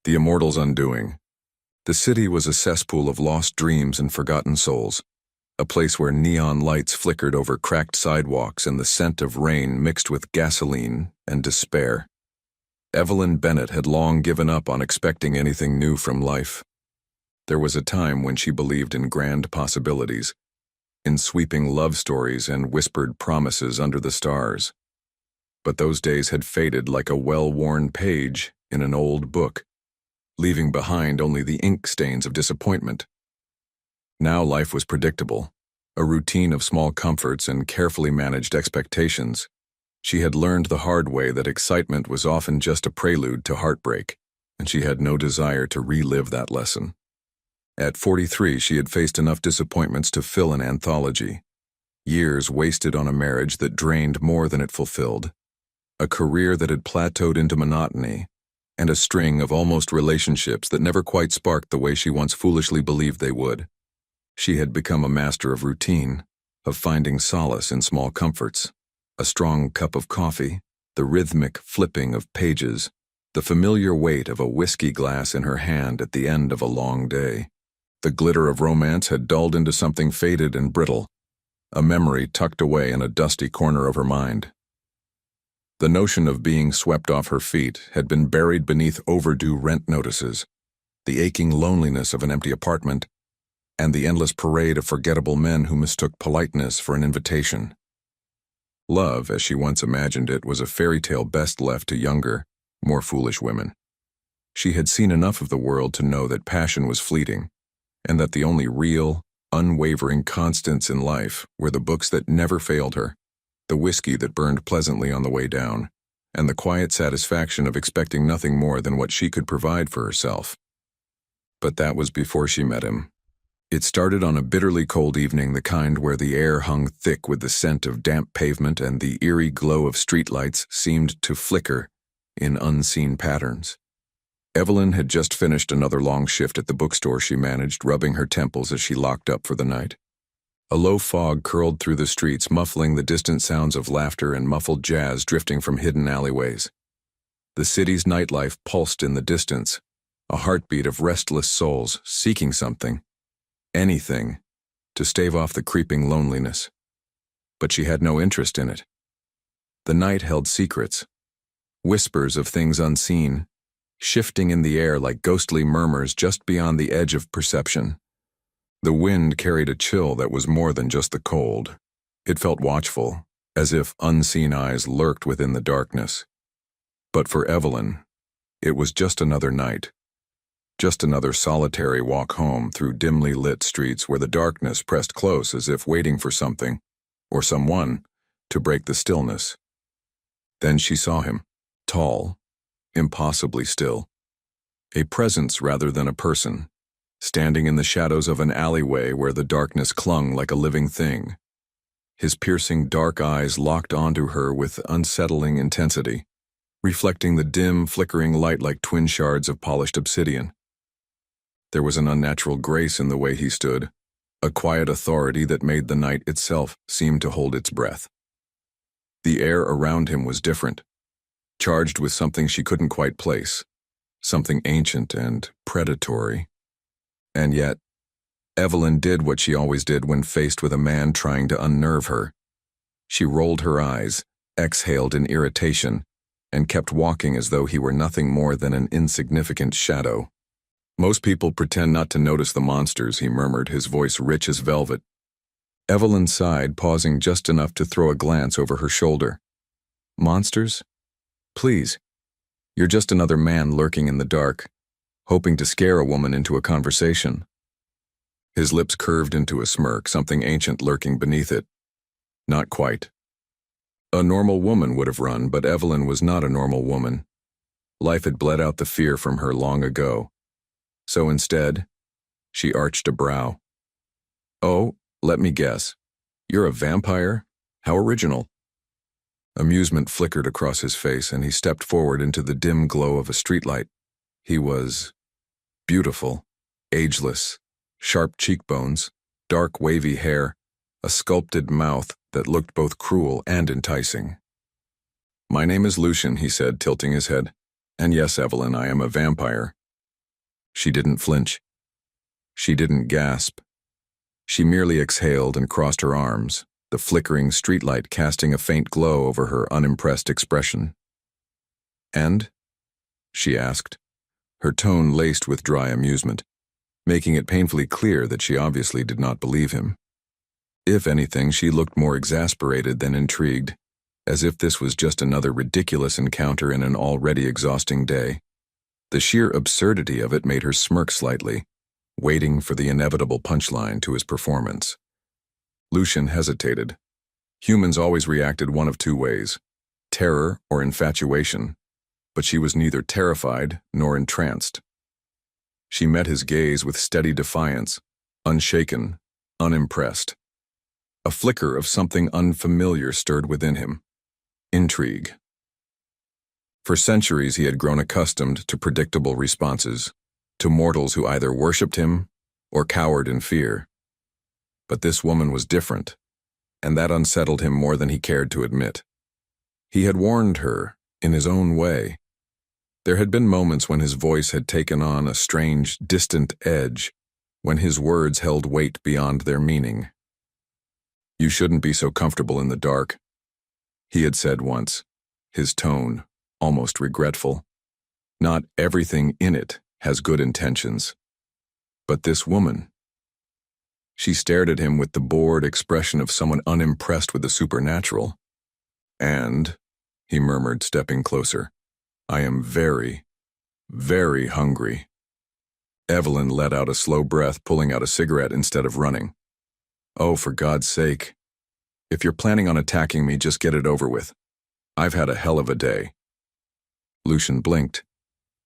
The Immortal's undoing. The city was a cesspool of lost dreams and forgotten souls, a place where neon lights flickered over cracked sidewalks and the scent of rain mixed with gasoline and despair. Evelyn Bennett had long given up on expecting anything new from life. There was a time when she believed in grand possibilities, in sweeping love stories and whispered promises under the stars. But those days had faded like a well-worn page in an old book, leaving behind only the ink stains of disappointment. Now life was predictable, a routine of small comforts and carefully managed expectations. She had learned the hard way that excitement was often just a prelude to heartbreak, and she had no desire to relive that lesson. At 43, she had faced enough disappointments to fill an anthology. Years wasted on a marriage that drained more than it fulfilled, a career that had plateaued into monotony, and a string of almost relationships that never quite sparked the way she once foolishly believed they would. She had become a master of routine, of finding solace in small comforts, a strong cup of coffee, the rhythmic flipping of pages, the familiar weight of a whiskey glass in her hand at the end of a long day. The glitter of romance had dulled into something faded and brittle, a memory tucked away in a dusty corner of her mind. The notion of being swept off her feet had been buried beneath overdue rent notices, the aching loneliness of an empty apartment, and the endless parade of forgettable men who mistook politeness for an invitation. Love, as she once imagined it, was a fairy tale best left to younger, more foolish women. She had seen enough of the world to know that passion was fleeting, and that the only real, unwavering constants in life were the books that never failed her, the whiskey that burned pleasantly on the way down, and the quiet satisfaction of expecting nothing more than what she could provide for herself. But that was before she met him. It started on a bitterly cold evening, the kind where the air hung thick with the scent of damp pavement and the eerie glow of streetlights seemed to flicker in unseen patterns. Evelyn had just finished another long shift at the bookstore she managed, rubbing her temples as she locked up for the night. A low fog curled through the streets, muffling the distant sounds of laughter and muffled jazz drifting from hidden alleyways. The city's nightlife pulsed in the distance, a heartbeat of restless souls seeking something, anything, to stave off the creeping loneliness. But she had no interest in it. The night held secrets, whispers of things unseen, shifting in the air like ghostly murmurs just beyond the edge of perception. The wind carried a chill that was more than just the cold. It felt watchful, as if unseen eyes lurked within the darkness. But for Evelyn, it was just another night. Just another solitary walk home through dimly lit streets where the darkness pressed close as if waiting for something, or someone, to break the stillness. Then she saw him, tall, impossibly still. A presence rather than a person, standing in the shadows of an alleyway where the darkness clung like a living thing. His piercing dark eyes locked onto her with unsettling intensity, reflecting the dim, flickering light like twin shards of polished obsidian. There was an unnatural grace in the way he stood, a quiet authority that made the night itself seem to hold its breath. The air around him was different, charged with something she couldn't quite place, something ancient and predatory. And yet, Evelyn did what she always did when faced with a man trying to unnerve her. She rolled her eyes, exhaled in irritation, and kept walking as though he were nothing more than an insignificant shadow. Most people pretend not to notice the monsters, he murmured, his voice rich as velvet. Evelyn sighed, pausing just enough to throw a glance over her shoulder. Monsters? Please. You're just another man lurking in the dark, hoping to scare a woman into a conversation. His lips curved into a smirk, something ancient lurking beneath it. Not quite. A normal woman would have run, but Evelyn was not a normal woman. Life had bled out the fear from her long ago. So instead, she arched a brow. Oh, let me guess. You're a vampire? How original. Amusement flickered across his face, and he stepped forward into the dim glow of a streetlight. He was beautiful, ageless, sharp cheekbones, dark wavy hair, a sculpted mouth that looked both cruel and enticing. My name is Lucian, he said, tilting his head. And yes, Evelyn, I am a vampire. She didn't flinch. She didn't gasp. She merely exhaled and crossed her arms, the flickering streetlight casting a faint glow over her unimpressed expression. "And?" she asked, her tone laced with dry amusement, making it painfully clear that she obviously did not believe him. If anything, she looked more exasperated than intrigued, as if this was just another ridiculous encounter in an already exhausting day. The sheer absurdity of it made her smirk slightly, waiting for the inevitable punchline to his performance. Lucian hesitated. Humans always reacted one of two ways: terror or infatuation, but she was neither terrified nor entranced. She met his gaze with steady defiance, unshaken, unimpressed. A flicker of something unfamiliar stirred within him: intrigue. For centuries he had grown accustomed to predictable responses, to mortals who either worshipped him or cowered in fear. But this woman was different, and that unsettled him more than he cared to admit. He had warned her, in his own way. There had been moments when his voice had taken on a strange, distant edge, when his words held weight beyond their meaning. "You shouldn't be so comfortable in the dark," he had said once, his tone almost regretful. "Not everything in it has good intentions." But this woman... She stared at him with the bored expression of someone unimpressed with the supernatural. "And," he murmured, stepping closer, "I am very, very hungry." Evelyn let out a slow breath, pulling out a cigarette instead of running. "Oh, for God's sake. If you're planning on attacking me, just get it over with. I've had a hell of a day." Lucian blinked.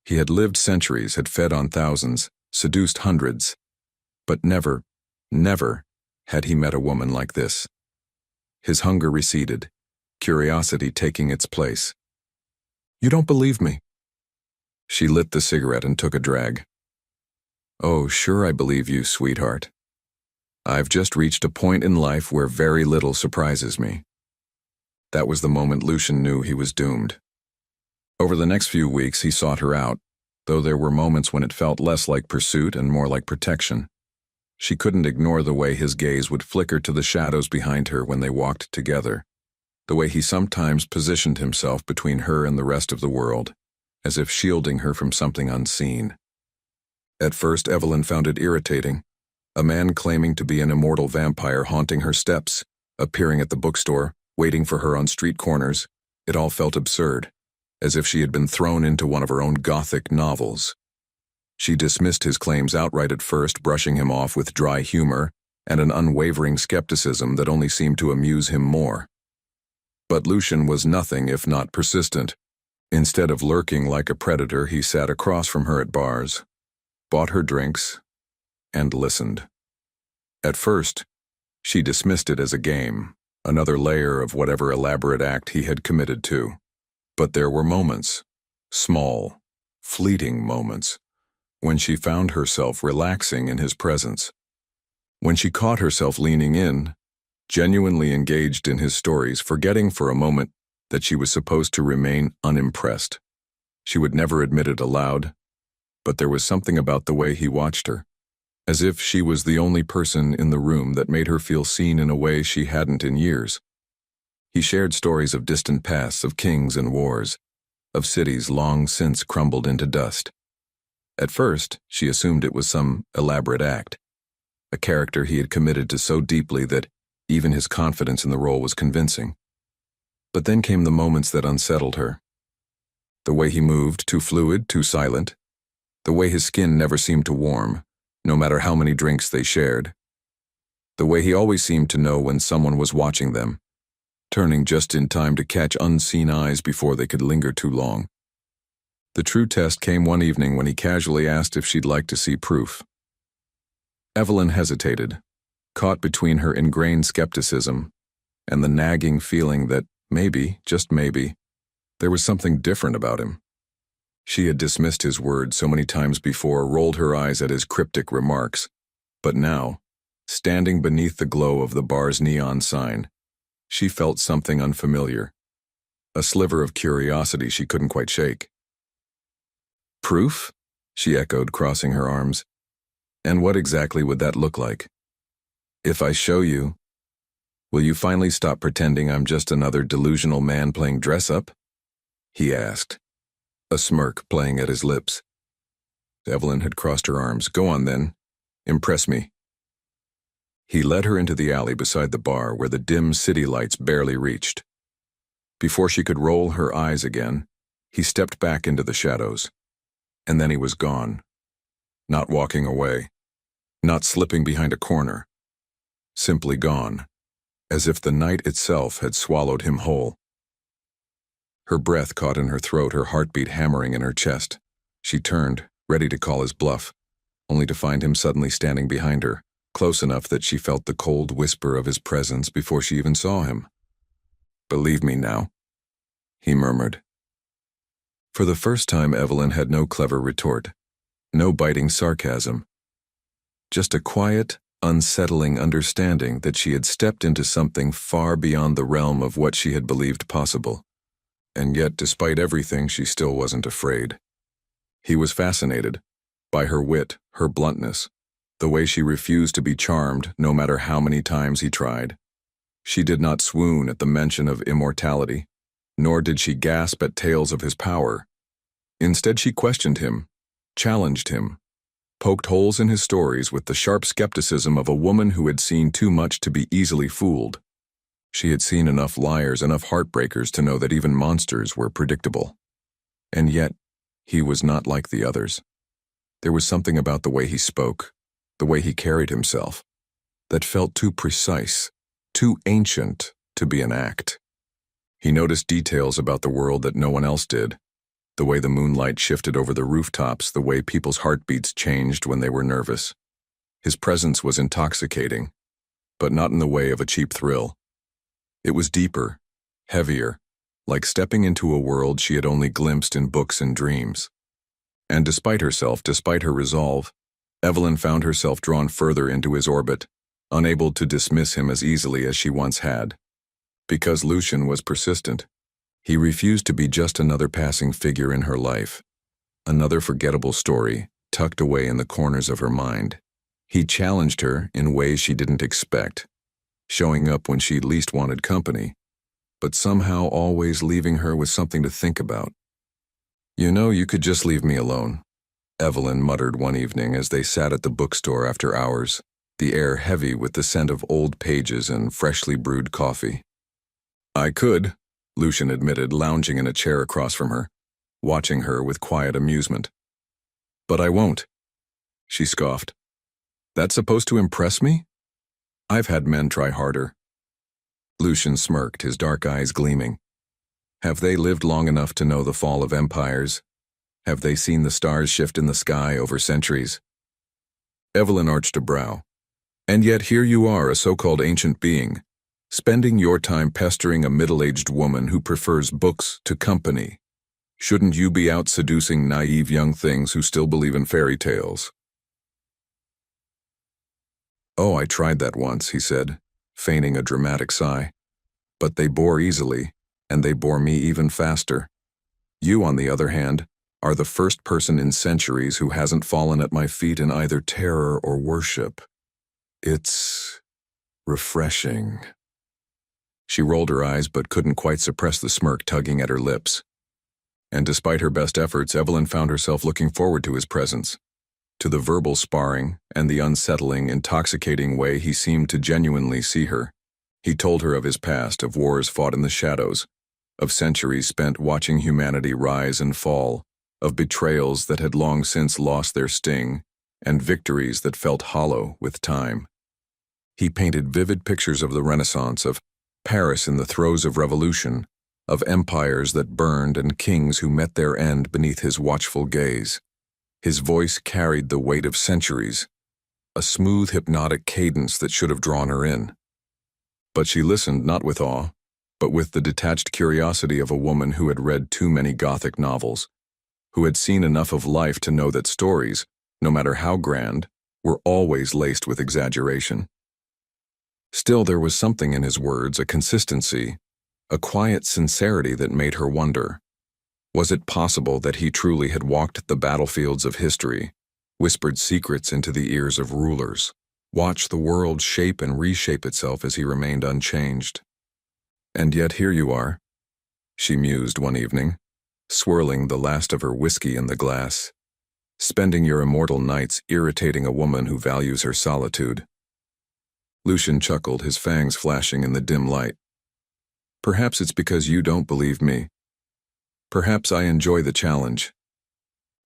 He had lived centuries, had fed on thousands, seduced hundreds, but never had he met a woman like this. His hunger receded, curiosity taking its place. "You don't believe me?" She lit the cigarette and took a drag. "Oh, sure I believe you, sweetheart. I've just reached a point in life where very little surprises me." That was the moment Lucian knew he was doomed. Over the next few weeks he sought her out, though there were moments when it felt less like pursuit and more like protection. She couldn't ignore the way his gaze would flicker to the shadows behind her when they walked together, the way he sometimes positioned himself between her and the rest of the world, as if shielding her from something unseen. At first, Evelyn found it irritating. A man claiming to be an immortal vampire haunting her steps, appearing at the bookstore, waiting for her on street corners. It all felt absurd, as if she had been thrown into one of her own gothic novels. She dismissed his claims outright at first, brushing him off with dry humor and an unwavering skepticism that only seemed to amuse him more. But Lucian was nothing if not persistent. Instead of lurking like a predator, he sat across from her at bars, bought her drinks, and listened. At first, she dismissed it as a game, another layer of whatever elaborate act he had committed to. But there were moments, small, fleeting moments, when she found herself relaxing in his presence. When she caught herself leaning in, genuinely engaged in his stories, forgetting for a moment that she was supposed to remain unimpressed. She would never admit it aloud, but there was something about the way he watched her, as if she was the only person in the room that made her feel seen in a way she hadn't in years. He shared stories of distant pasts, of kings and wars, of cities long since crumbled into dust. At first, she assumed it was some elaborate act, a character he had committed to so deeply that even his confidence in the role was convincing. But then came the moments that unsettled her. The way he moved, too fluid, too silent. The way his skin never seemed to warm, no matter how many drinks they shared. The way he always seemed to know when someone was watching them, turning just in time to catch unseen eyes before they could linger too long. The true test came one evening when he casually asked if she'd like to see proof. Evelyn hesitated, caught between her ingrained skepticism and the nagging feeling that maybe, just maybe, there was something different about him. She had dismissed his words so many times before, rolled her eyes at his cryptic remarks, but now, standing beneath the glow of the bar's neon sign, she felt something unfamiliar, a sliver of curiosity she couldn't quite shake. "Proof?" she echoed, crossing her arms. And what exactly would that look like? If I show you, will you finally stop pretending I'm just another delusional man playing dress-up? He asked, a smirk playing at his lips. Evelyn had crossed her arms. Go on then. Impress me. He led her into the alley beside the bar where the dim city lights barely reached. Before she could roll her eyes again, he stepped back into the shadows. And then he was gone. Not walking away. Not slipping behind a corner. Simply gone. As if the night itself had swallowed him whole. Her breath caught in her throat, her heartbeat hammering in her chest. She turned, ready to call his bluff, only to find him suddenly standing behind her, close enough that she felt the cold whisper of his presence before she even saw him. Believe me now, he murmured. For the first time, Evelyn had no clever retort, no biting sarcasm. Just a quiet, unsettling understanding that she had stepped into something far beyond the realm of what she had believed possible. And yet, despite everything, she still wasn't afraid. He was fascinated by her wit, her bluntness, the way she refused to be charmed no matter how many times he tried. She did not swoon at the mention of immortality, nor did she gasp at tales of his power. Instead, she questioned him, challenged him, poked holes in his stories with the sharp skepticism of a woman who had seen too much to be easily fooled. She had seen enough liars, enough heartbreakers to know that even monsters were predictable. And yet, he was not like the others. There was something about the way he spoke, the way he carried himself, that felt too precise, too ancient to be an act. He noticed details about the world that no one else did, the way the moonlight shifted over the rooftops, the way people's heartbeats changed when they were nervous. His presence was intoxicating, but not in the way of a cheap thrill. It was deeper, heavier, like stepping into a world she had only glimpsed in books and dreams. And despite herself, despite her resolve, Evelyn found herself drawn further into his orbit, unable to dismiss him as easily as she once had. Because Lucian was persistent. He refused to be just another passing figure in her life, another forgettable story tucked away in the corners of her mind. He challenged her in ways she didn't expect, showing up when she least wanted company, but somehow always leaving her with something to think about. You know, you could just leave me alone, Evelyn muttered one evening as they sat at the bookstore after hours, the air heavy with the scent of old pages and freshly brewed coffee. I could, Lucian admitted, lounging in a chair across from her, watching her with quiet amusement. But I won't, she scoffed. That's supposed to impress me? I've had men try harder. Lucian smirked, his dark eyes gleaming. Have they lived long enough to know the fall of empires? Have they seen the stars shift in the sky over centuries? Evelyn arched a brow. And yet here you are, a so-called ancient being, spending your time pestering a middle-aged woman who prefers books to company. Shouldn't you be out seducing naive young things who still believe in fairy tales? Oh, I tried that once, he said, feigning a dramatic sigh. But they bore easily, and they bore me even faster. You, on the other hand, are the first person in centuries who hasn't fallen at my feet in either terror or worship. It's refreshing. She rolled her eyes but couldn't quite suppress the smirk tugging at her lips. And despite her best efforts, Evelyn found herself looking forward to his presence, to the verbal sparring and the unsettling, intoxicating way he seemed to genuinely see her. He told her of his past, of wars fought in the shadows, of centuries spent watching humanity rise and fall, of betrayals that had long since lost their sting, and victories that felt hollow with time. He painted vivid pictures of the Renaissance, of Paris in the throes of revolution, of empires that burned and kings who met their end beneath his watchful gaze. His voice carried the weight of centuries, a smooth, hypnotic cadence that should have drawn her in. But she listened not with awe, but with the detached curiosity of a woman who had read too many Gothic novels, who had seen enough of life to know that stories, no matter how grand, were always laced with exaggeration. Still, there was something in his words, a consistency, a quiet sincerity that made her wonder. Was it possible that he truly had walked the battlefields of history, whispered secrets into the ears of rulers, watched the world shape and reshape itself as he remained unchanged? And yet here you are, she mused one evening, swirling the last of her whiskey in the glass, spending your immortal nights irritating a woman who values her solitude. Lucian chuckled, his fangs flashing in the dim light. Perhaps it's because you don't believe me. Perhaps I enjoy the challenge.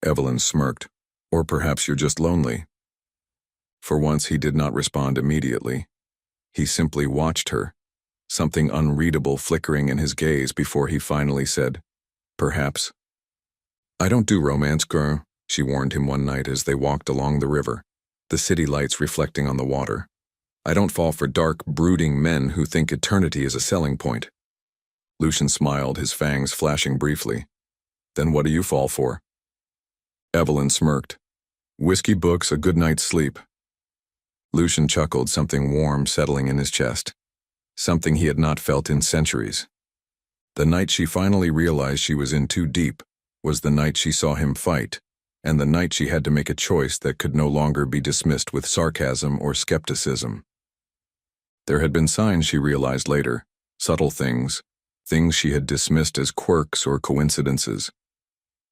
Evelyn smirked. Or perhaps you're just lonely. For once he did not respond immediately. He simply watched her, something unreadable flickering in his gaze before he finally said, perhaps. I don't do romance, girl, she warned him one night as they walked along the river, the city lights reflecting on the water. I don't fall for dark, brooding men who think eternity is a selling point. Lucian smiled, his fangs flashing briefly. Then what do you fall for? Evelyn smirked. Whiskey, books, a good night's sleep. Lucian chuckled, something warm settling in his chest. Something he had not felt in centuries. The night she finally realized she was in too deep was the night she saw him fight, and the night she had to make a choice that could no longer be dismissed with sarcasm or skepticism. There had been signs, she realized later, subtle things she had dismissed as quirks or coincidences.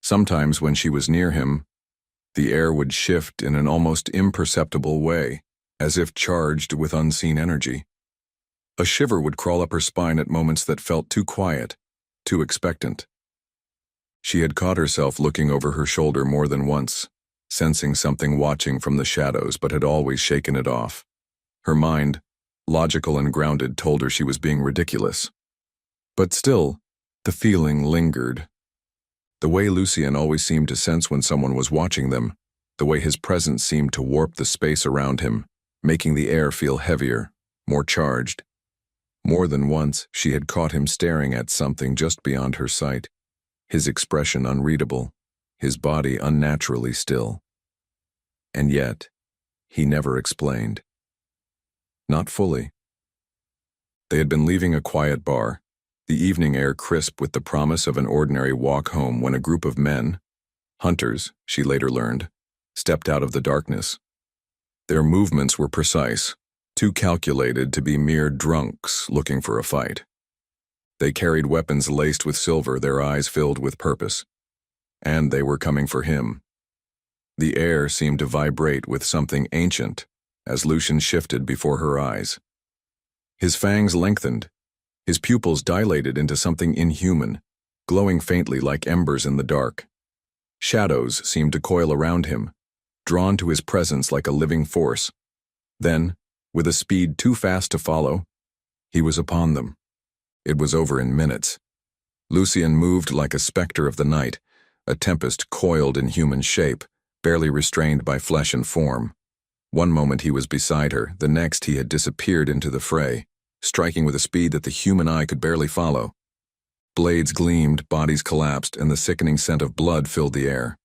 Sometimes when she was near him, the air would shift in an almost imperceptible way, as if charged with unseen energy. A shiver would crawl up her spine at moments that felt too quiet, too expectant. She had caught herself looking over her shoulder more than once, sensing something watching from the shadows, but had always shaken it off. Her mind, logical and grounded, told her she was being ridiculous. But still, the feeling lingered. The way Lucian always seemed to sense when someone was watching them, the way his presence seemed to warp the space around him, making the air feel heavier, more charged. More than once, she had caught him staring at something just beyond her sight, his expression unreadable, his body unnaturally still. And yet, he never explained. Not fully. They had been leaving a quiet bar, the evening air crisp with the promise of an ordinary walk home, when a group of men, hunters, she later learned, stepped out of the darkness. Their movements were precise, too calculated to be mere drunks looking for a fight. They carried weapons laced with silver, their eyes filled with purpose. And they were coming for him. The air seemed to vibrate with something ancient as Lucian shifted before her eyes. His fangs lengthened, his pupils dilated into something inhuman, glowing faintly like embers in the dark. Shadows seemed to coil around him, drawn to his presence like a living force. Then, with a speed too fast to follow, he was upon them. It was over in minutes. Lucian moved like a specter of the night, a tempest coiled in human shape, barely restrained by flesh and form. One moment he was beside her, the next he had disappeared into the fray, striking with a speed that the human eye could barely follow. Blades gleamed, bodies collapsed, and the sickening scent of blood filled the air.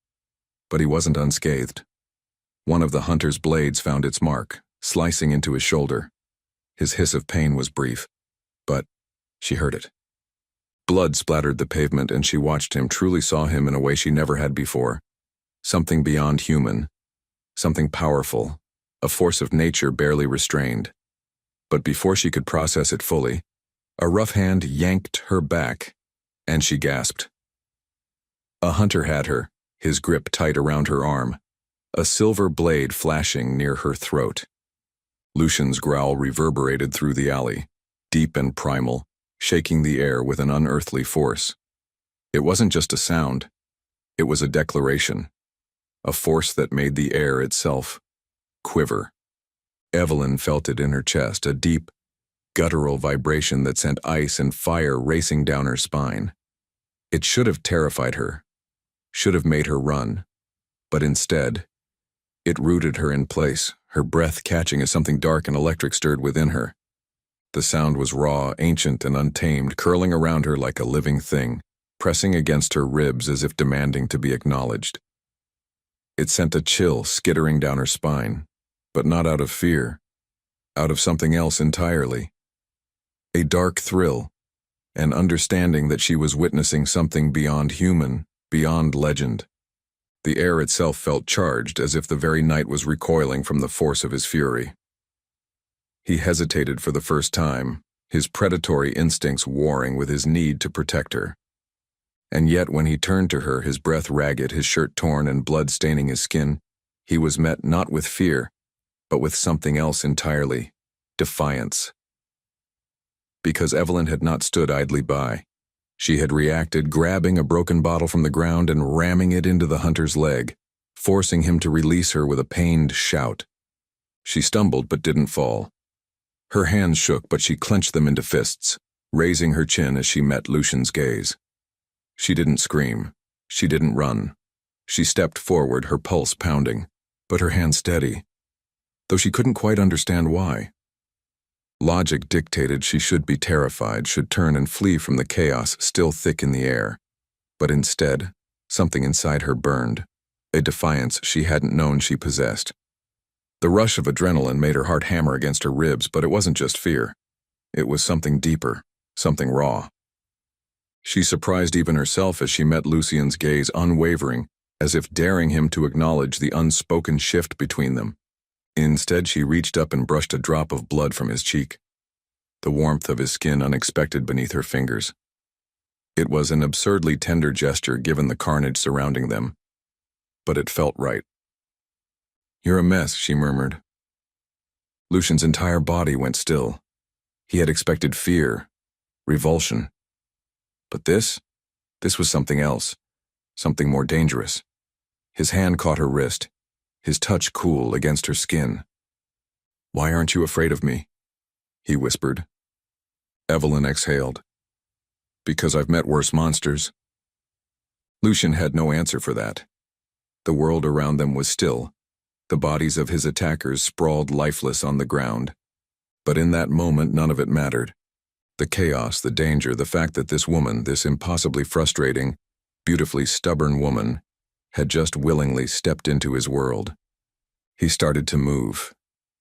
But he wasn't unscathed. One of the hunter's blades found its mark, slicing into his shoulder. His hiss of pain was brief, but she heard it. Blood splattered the pavement, and she watched him, truly saw him in a way she never had before. Something beyond human, something powerful, a force of nature barely restrained. But before she could process it fully, a rough hand yanked her back, and she gasped. A hunter had her, his grip tight around her arm, a silver blade flashing near her throat. Lucian's growl reverberated through the alley, deep and primal, shaking the air with an unearthly force. It wasn't just a sound, it was a declaration, a force that made the air itself quiver. Evelyn felt it in her chest, a deep, guttural vibration that sent ice and fire racing down her spine. It should have terrified her, should have made her run, but instead, it rooted her in place, her breath catching as something dark and electric stirred within her. The sound was raw, ancient, and untamed, curling around her like a living thing, pressing against her ribs as if demanding to be acknowledged. It sent a chill skittering down her spine, but not out of fear, out of something else entirely. A dark thrill, and understanding that she was witnessing something beyond human, beyond legend. The air itself felt charged, as if the very night was recoiling from the force of his fury. He hesitated for the first time, his predatory instincts warring with his need to protect her. And yet when he turned to her, his breath ragged, his shirt torn and blood staining his skin, he was met not with fear, but with something else entirely: defiance. Because Evelyn had not stood idly by. She had reacted, grabbing a broken bottle from the ground and ramming it into the hunter's leg, forcing him to release her with a pained shout. She stumbled but didn't fall. Her hands shook, but she clenched them into fists, raising her chin as she met Lucian's gaze. She didn't scream. She didn't run. She stepped forward, her pulse pounding, but her hand steady, though she couldn't quite understand why. Logic dictated she should be terrified, should turn and flee from the chaos still thick in the air. But instead, something inside her burned, a defiance she hadn't known she possessed. The rush of adrenaline made her heart hammer against her ribs, but it wasn't just fear. It was something deeper, something raw. She surprised even herself as she met Lucian's gaze, unwavering, as if daring him to acknowledge the unspoken shift between them. Instead, she reached up and brushed a drop of blood from his cheek, the warmth of his skin unexpected beneath her fingers. It was an absurdly tender gesture given the carnage surrounding them, but it felt right. "You're a mess," she murmured. Lucian's entire body went still. He had expected fear, revulsion. But this was something else, something more dangerous. His hand caught her wrist, his touch cool against her skin. "Why aren't you afraid of me?" he whispered. Evelyn exhaled. "Because I've met worse monsters." Lucian had no answer for that. The world around them was still, the bodies of his attackers sprawled lifeless on the ground. But in that moment, none of it mattered. The chaos, the danger, the fact that this woman, this impossibly frustrating, beautifully stubborn woman, had just willingly stepped into his world. He started to move,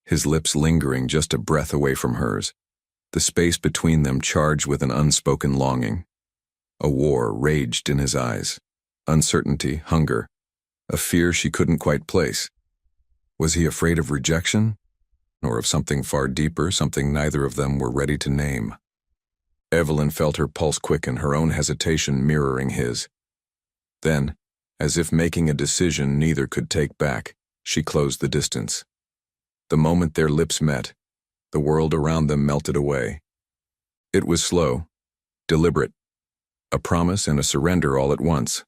his lips lingering just a breath away from hers, the space between them charged with an unspoken longing. A war raged in his eyes, uncertainty, hunger, a fear she couldn't quite place. Was he afraid of rejection, or of something far deeper, something neither of them were ready to name? Evelyn felt her pulse quicken, her own hesitation mirroring his. Then, as if making a decision neither could take back, she closed the distance. The moment their lips met, the world around them melted away. It was slow, deliberate, a promise and a surrender all at once.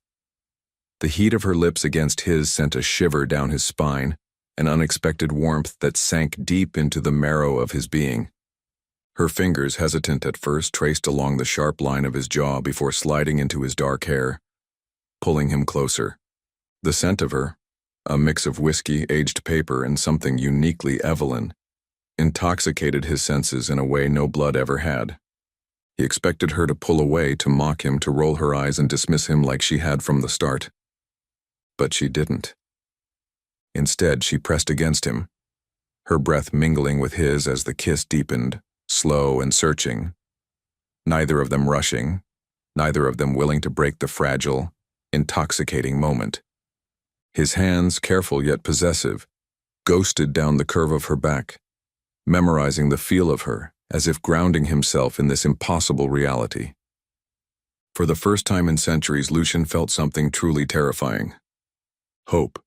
The heat of her lips against his sent a shiver down his spine, an unexpected warmth that sank deep into the marrow of his being. Her fingers, hesitant at first, traced along the sharp line of his jaw before sliding into his dark hair, pulling him closer. The scent of her, a mix of whiskey, aged paper, and something uniquely Evelyn, intoxicated his senses in a way no blood ever had. He expected her to pull away, to mock him, to roll her eyes and dismiss him like she had from the start. But she didn't. Instead, she pressed against him, her breath mingling with his as the kiss deepened, slow and searching, neither of them rushing, neither of them willing to break the fragile, intoxicating moment. His hands, careful yet possessive, ghosted down the curve of her back, memorizing the feel of her, as if grounding himself in this impossible reality. For the first time in centuries, Lucian felt something truly terrifying. Hope.